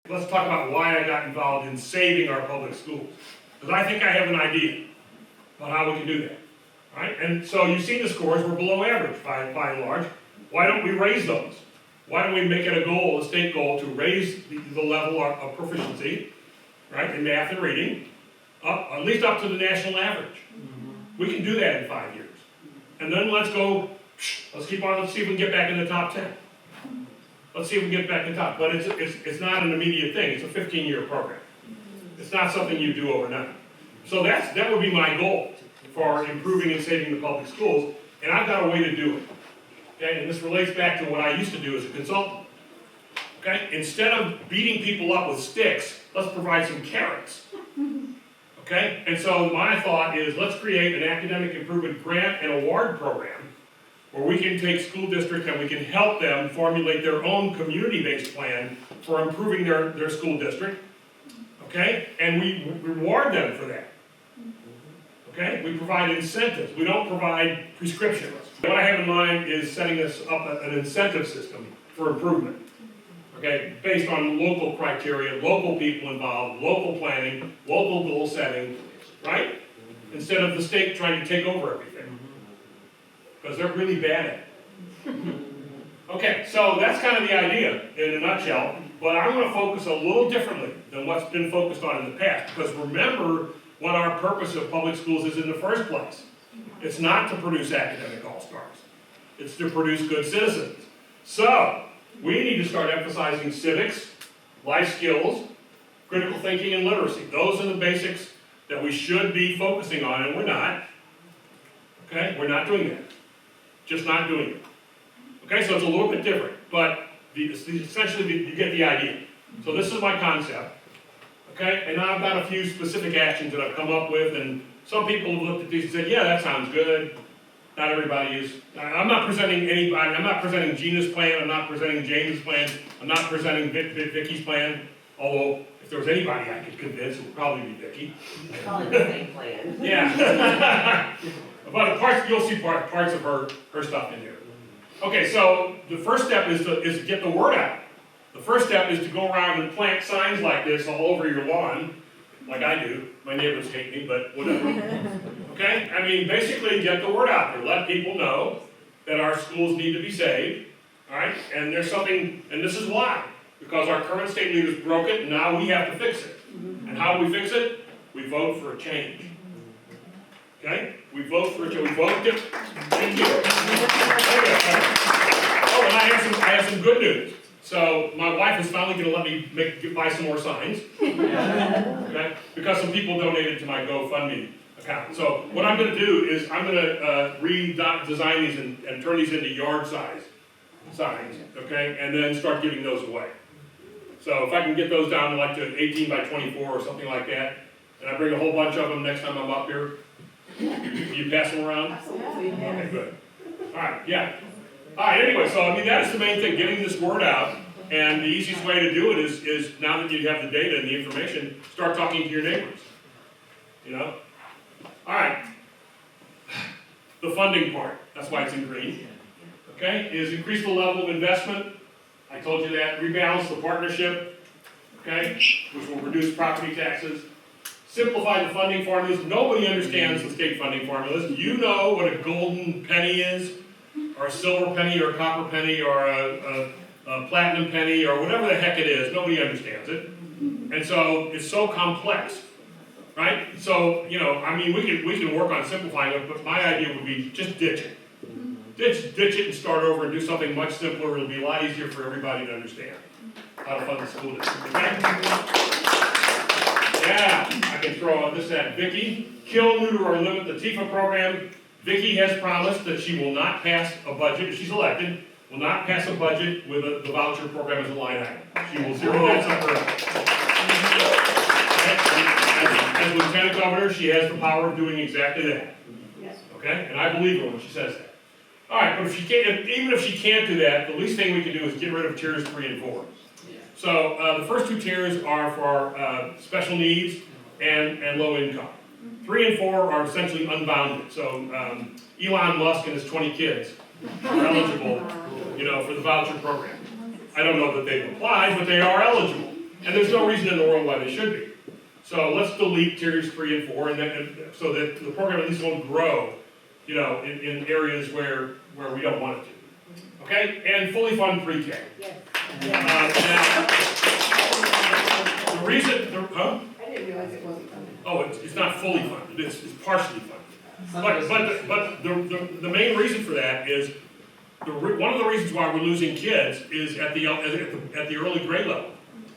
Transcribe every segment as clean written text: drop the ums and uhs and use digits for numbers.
let's talk about why I got involved in saving our public schools. Because I think I have an idea about how we can do that, right? And so you've seen the scores, we're below average by and large. Why don't we raise those? Why don't we make it a goal, a state goal, to raise the level of proficiency, right, in math and reading, up, at least up to the national average. We can do that in 5 years. And then let's keep on, let's see if we can get back in the top 10. Let's see if we can get back in the top. But it's not an immediate thing, it's a 15-year program. It's not something you do overnight. So that would be my goal for improving and saving the public schools, and I've got a way to do it. Okay, and this relates back to what I used to do as a consultant. Okay, instead of beating people up with sticks, let's provide some carrots. Okay, and so my thought is let's create an academic improvement grant and award program where we can take school districts and we can help them formulate their own community-based plan for improving their school district. Okay, and we reward them for that. Okay, we provide incentives. We don't provide prescriptions. What I have in mind is setting this up an incentive system for improvement. Okay, based on local criteria, local people involved, local planning, local goal setting, right? Instead of the state trying to take over everything. Because they're really bad at it. Okay, so that's kind of the idea in a nutshell, but I'm going to focus a little differently than what's been focused on in the past, because remember what our purpose of public schools is in the first place. It's not to produce academic all-stars. It's to produce good citizens. So, we need to start emphasizing civics, life skills, critical thinking, and literacy. Those are the basics that we should be focusing on, and we're not. Okay, we're not doing that. Just not doing it. Okay, so it's a little bit different, but essentially you get the idea. So this is my concept. Okay, and now I've got a few specific actions that I've come up with, and some people have looked at these and said, yeah, that sounds good. Not everybody is. I'm not presenting anybody, I'm not presenting Gina's plan, I'm not presenting James' plan, I'm not presenting Vicky's plan, although if there was anybody I could convince, it would probably be Vicky. Probably the same plan. Yeah. But you'll see parts of her stuff in here. Okay, so the first step is to get the word out. The first step is to go around and plant signs like this all over your lawn, like I do. My neighbors hate me, but whatever. Okay? I mean, basically get the word out there. Let people know that our schools need to be saved. All right? And there's something, and this is why. Because our current state leaders broke it, and now we have to fix it. And how do we fix it? We vote for a change. Okay? We vote for a change. We vote to... Thank you. Oh, and I have some good news. So my wife is finally going to let me buy some more signs, okay? Because some people donated to my GoFundMe account. So what I'm going to do is I'm going to redesign these and turn these into yard size signs, okay? And then start giving those away. So if I can get those down to like to 18 by 24 or something like that, and I bring a whole bunch of them next time I'm up here, you pass them around? Absolutely. Okay, good. All right, yeah. All right, anyway, so I mean, that's the main thing, getting this word out, and the easiest way to do it is now that you have the data and the information, start talking to your neighbors, you know? All right, the funding part, that's why it's in green, okay, is increase the level of investment, I told you that, rebalance the partnership, okay, which will reduce property taxes, simplify the funding formulas. Nobody understands the state funding formulas. You know what a golden penny is, or a silver penny, or a copper penny, or a platinum penny, or whatever the heck it is. Nobody understands it. And so it's so complex, right? So, you know, I mean, we can work on simplifying it, but my idea would be just ditch it. Ditch it and start over and do something much simpler. It'll be a lot easier for everybody to understand how to fund the school district, okay? Yeah, I can throw this at Vicki. Kill, neuter, or limit the TIFA program. Vicki has promised that she will not pass a budget, if she's elected, will not pass a budget with the voucher program as a line item. She will zero that sucker out. As Lieutenant Governor, she has the power of doing exactly that. Okay? And I believe her when she says that. All right, but if she can't, even if she can't do that, the least thing we can do is get rid of tiers 3 and 4. So the first 2 tiers are for special needs and low income. 3 and 4 are essentially unbounded. So Elon Musk and his 20 kids are eligible, you know, for the voucher program. I don't know that they've applied, but they are eligible. And there's no reason in the world why they should be. So let's delete tiers 3 and 4, and then, so that the program at least won't grow, you know, in areas where we don't want it to. Okay? And fully fund pre-K. Now, the reason, huh? I didn't realize it wasn't funded. Oh, it's not fully funded, it's partially funded. But the main reason for that is, one of the reasons why we're losing kids is at the early grade level,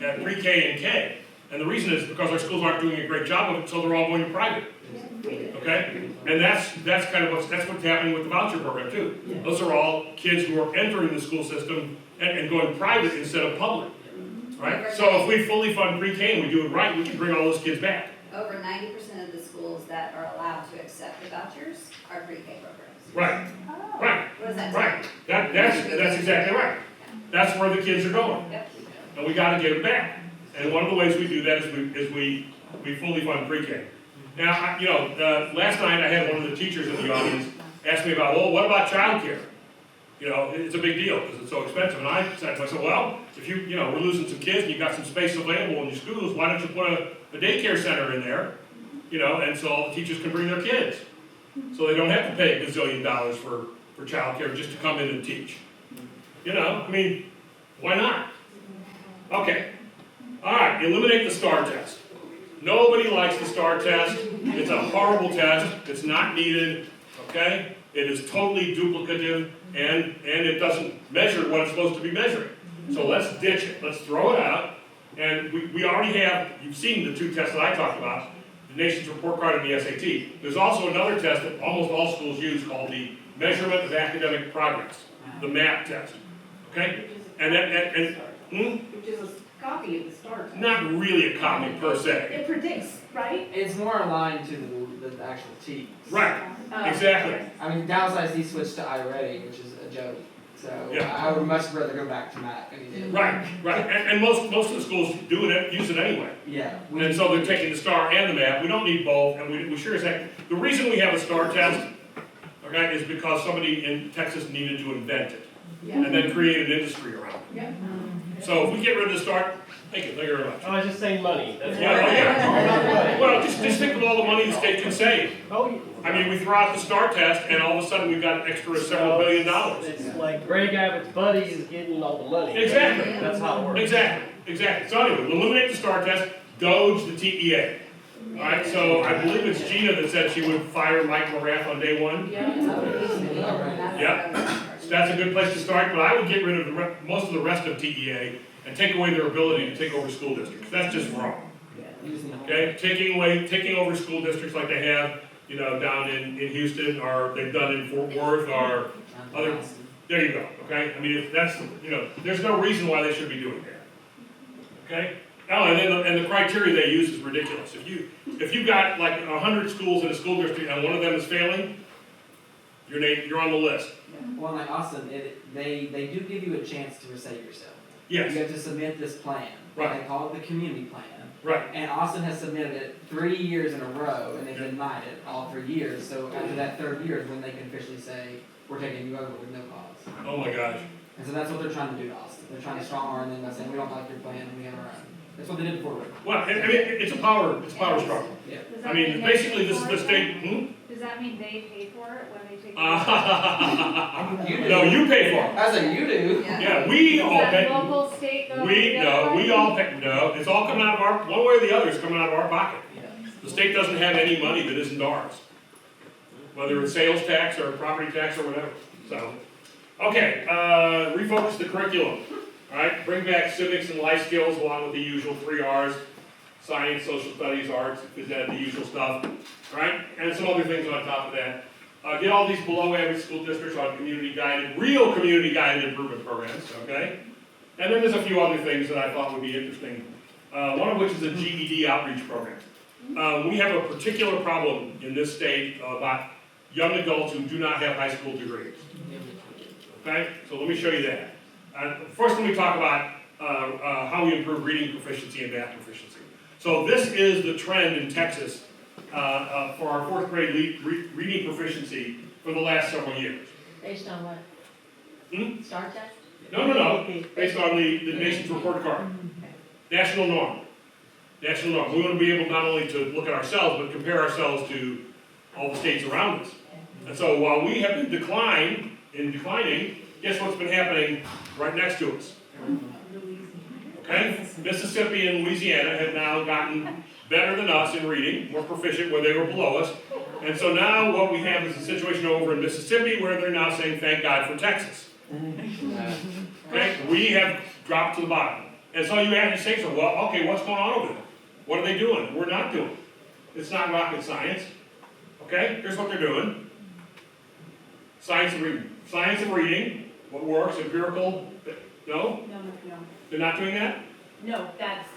at pre-K and K. And the reason is because our schools aren't doing a great job of it, so they're all going to private. Okay? And that's kind of what's happening with the voucher program too. Those are all kids who are entering the school system and going private instead of public. Right? So if we fully fund pre-K and we do it right, we can bring all those kids back. Over 90% of the schools that are allowed to accept the vouchers are pre-K programs. Right. Oh. Right. What does that Right. tell you? That's exactly right. That's where the kids are going. Yep. And we gotta get them back. And one of the ways we do that is we fully fund pre-K. Now, last night I had one of the teachers in the audience ask me about, well, what about childcare? You know, it's a big deal because it's so expensive. And I said to myself, well, if we're losing some kids and you've got some space available in your schools, why don't you put a daycare center in there, and so all the teachers can bring their kids. So they don't have to pay $1 gazillion for childcare just to come in and teach. Why not? Okay. All right, eliminate the STAR test. Nobody likes the STAR test. It's a horrible test. It's not needed, okay? It is totally duplicative, and it doesn't measure what it's supposed to be measuring. So let's ditch it. Let's throw it out. And we already have, you've seen the 2 tests that I talked about, the Nation's Report Card and the SAT. There's also another test that almost all schools use called the Measurement of Academic Progress, the MAP test, okay? Which is a copy of the STAR test. Not really a copy per se. It predicts, right? It's more aligned to the actual T's. Right, exactly. I mean, downsized he switched to iReady, which is a joke. So Yeah. I would much rather go back to Mac any day. Right. And most of the schools use it anyway. Yeah. And so they're taking the STAR and the MAP. We don't need both, and we sure as heck. The reason we have a STAR test, okay, is because somebody in Texas needed to invent it. And then create an industry around it. Yeah. So if we get rid of the STAR, thank you very much. I was just saying money. That's Yeah. Well, just think of all the money the state can save. Oh, I mean, we throw out the STAR test, and all of a sudden we've got extra several $billion. It's like Greg Abbott's buddies is getting all the money. Exactly. That's how it works. Exactly. So anyway, we'll eliminate the STAR test, doge the TEA. All right, so I believe it's Gina that said she would fire Mike Morath on day 1. Yeah. So that's a good place to start, but I would get rid of most of the rest of TEA and take away their ability to take over school districts. That's just wrong. Okay, taking over school districts like they have, down in Houston, or they've done in Fort Worth, or other. There you go. Okay, I mean, if that's there's no reason why they should be doing that. Okay. Oh, and the criteria they use is ridiculous. If you got like 100 schools in a school district and one of them is failing, you're on the list. Well, like Austin, they do give you a chance to restate yourself. Yes. You have to submit this plan. Right. They call it the community plan. Right. And Austin has submitted it 3 years in a row, and they've denied it all 3 years. So after that 3rd year is when they can officially say, we're taking you over with no cause. Oh my gosh. And so that's what they're trying to do to Austin. They're trying to strong arm them by saying, we don't like your plan, and we have our own. That's what they did before. Well, I mean, it's a power struggle. Yeah. Does I that mean, mean basically, they this is pay the for it? state. Does that mean they pay for it when they take it? You do. No, you pay for it. I say you do. Yeah, we Does all that pay. local, state go We together? all pay. No, it's all coming out of our, one way or the other, it's coming out of our pocket. The state doesn't have any money that isn't ours, whether it's sales tax or property tax or whatever. So, okay, refocus the curriculum. All right, bring back civics and life skills along with the usual 3 R's: science, social studies, arts, phys ed, the usual stuff. All right, and some other things on top of that. Get all these below average school districts on real community guided improvement programs, okay? And then there's a few other things that I thought would be interesting. One of which is a GED outreach program. We have a particular problem in this state about young adults who do not have high school degrees. Okay, so let me show you that. First, let me talk about how we improve reading proficiency and math proficiency. So this is the trend in Texas for our 4th grade reading proficiency for the last several years. Based on what? Hmm? STAR test? No. Based on the Nation's Report Card. national norm. National norm. We want to be able not only to look at ourselves, but compare ourselves to all the states around us. And so while we have been declining, guess what's been happening right next to us? Okay? Mississippi and Louisiana have now gotten better than us in reading, more proficient where they were below us. And so now what we have is a situation over in Mississippi where they're now saying, thank God for Texas. Okay? We have dropped to the bottom. And so you have to say, so, well, okay, what's going on over there? What are they doing? We're not doing. It's not rocket science. Okay? Here's what they're doing. Science of reading. Science of reading. What works? Empirical. No? No. They're not doing that? No, that's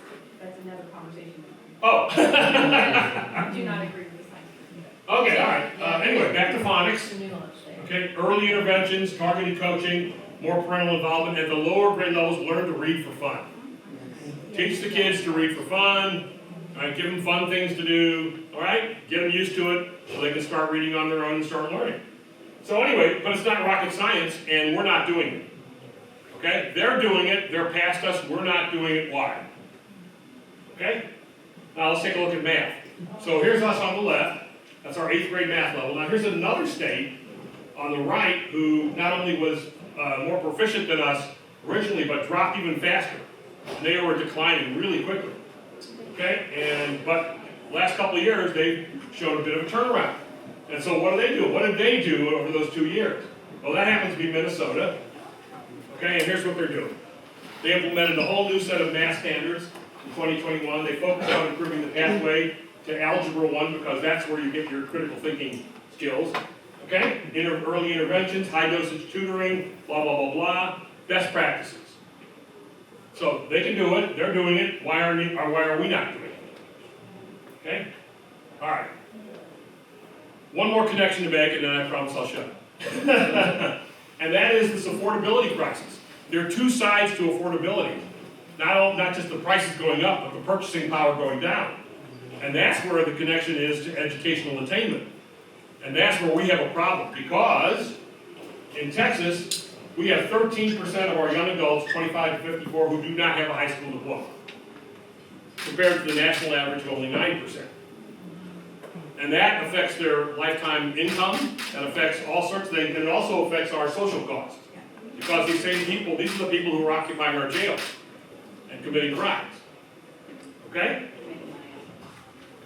another conversation. Oh. I do not agree with the science. Okay, all right. Anyway, back to phonics. Okay, early interventions, targeted coaching, more parental involvement. At the lower grade levels, learn to read for fun. Teach the kids to read for fun. All right, give them fun things to do. All right, get them used to it so they can start reading on their own and start learning. So anyway, but it's not rocket science, and we're not doing it. Okay, they're doing it. They're past us. We're not doing it. Why? Okay. Now let's take a look at math. So here's us on the left. That's our 8th grade math level. Now here's another state on the right who not only was more proficient than us originally, but dropped even faster. And they were declining really quickly. Okay, but last couple of years they've shown a bit of a turnaround. And so what do they do? What did they do over those 2 years? Well, that happens to be Minnesota. Okay, and here's what they're doing. They implemented a whole new set of math standards in 2021. They focused on improving the pathway to Algebra 1 because that's where you get your critical thinking skills. Okay? Early interventions, high dosage tutoring, blah, blah, blah, blah. Best practices. So they can do it, they're doing it, why are we not doing it? Okay? Alright. One more connection to make and then I promise I'll shut up. And that is this affordability crisis. There are two sides to affordability. Not just the prices going up, but the purchasing power going down. And that's where the connection is to educational attainment. And that's where we have a problem because in Texas, we have 13% of our young adults, 25 to 54, who do not have a high school diploma, compared to the national average of only 9%. And that affects their lifetime income, that affects all sorts of things, and it also affects our social costs. Because these same people, these are the people who are occupying our jails and committing crimes. Okay?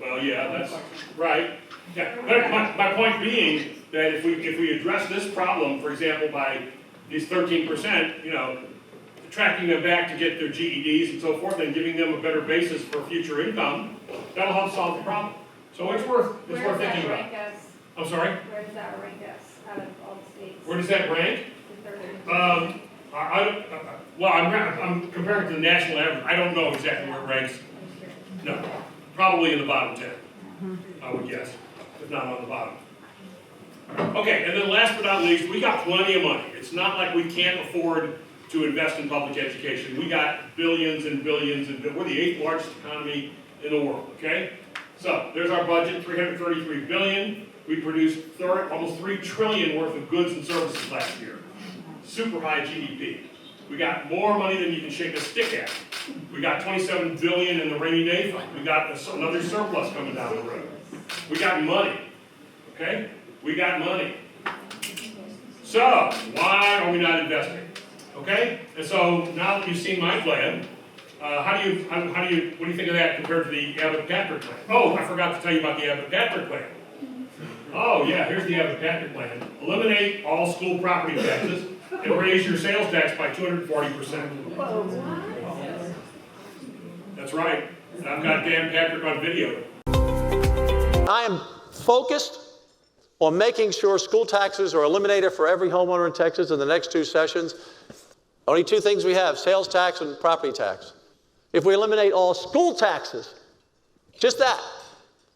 Well, yeah, that's right. Yeah, but my point being that if we address this problem, for example, by these 13%, tracking them back to get their GEDs and so forth, and giving them a better basis for future income, that'll help solve the problem. So it's worth thinking about. Rank us? I'm sorry? Where does that rank us out of all the states? Where does that rank? The third. I'm comparing to the national average. I don't know exactly where it ranks. No, probably in the bottom 10, I would guess, if not on the bottom. Okay, and then last but not least, we got plenty of money. It's not like we can't afford to invest in public education. We got billions and billions and we're the 8th largest economy in the world, okay? So, there's our budget, $333 billion. We produced almost $3 trillion worth of goods and services last year. Super high GDP. We got more money than you can shake a stick at. We got $27 billion in the rainy day fund. We got another surplus coming down the road. We got money, okay? We got money. So, why are we not investing? Okay? And so, now that you've seen my plan, what do you think of that compared to the Abbott-Patrick plan? Oh, I forgot to tell you about the Abbott-Patrick plan. Oh yeah, here's the Abbott-Patrick plan. Eliminate all school property taxes and raise your sales tax by 240%. That's right. And I've got Dan Patrick on video. I am focused on making sure school taxes are eliminated for every homeowner in Texas in the next 2 sessions. Only 2 things we have, sales tax and property tax. If we eliminate all school taxes, just that,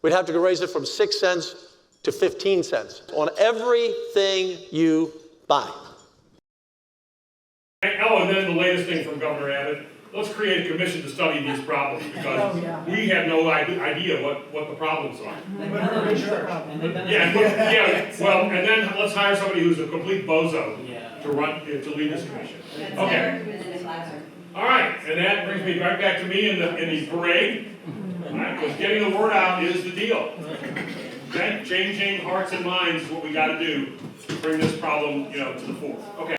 we'd have to raise it from 6 cents to 15 cents on everything you buy. Oh, and then the latest thing from Governor Abbott, let's create a commission to study these problems because we have no idea what the problems are. Yeah, well, and then let's hire somebody who's a complete bozo to lead this commission. That's Okay. never been in a classroom. All right, and that brings me right back to me in the parade. All right, because getting the word out is the deal. Okay, changing hearts and minds is what we got to do to bring this problem, to the fore. Okay.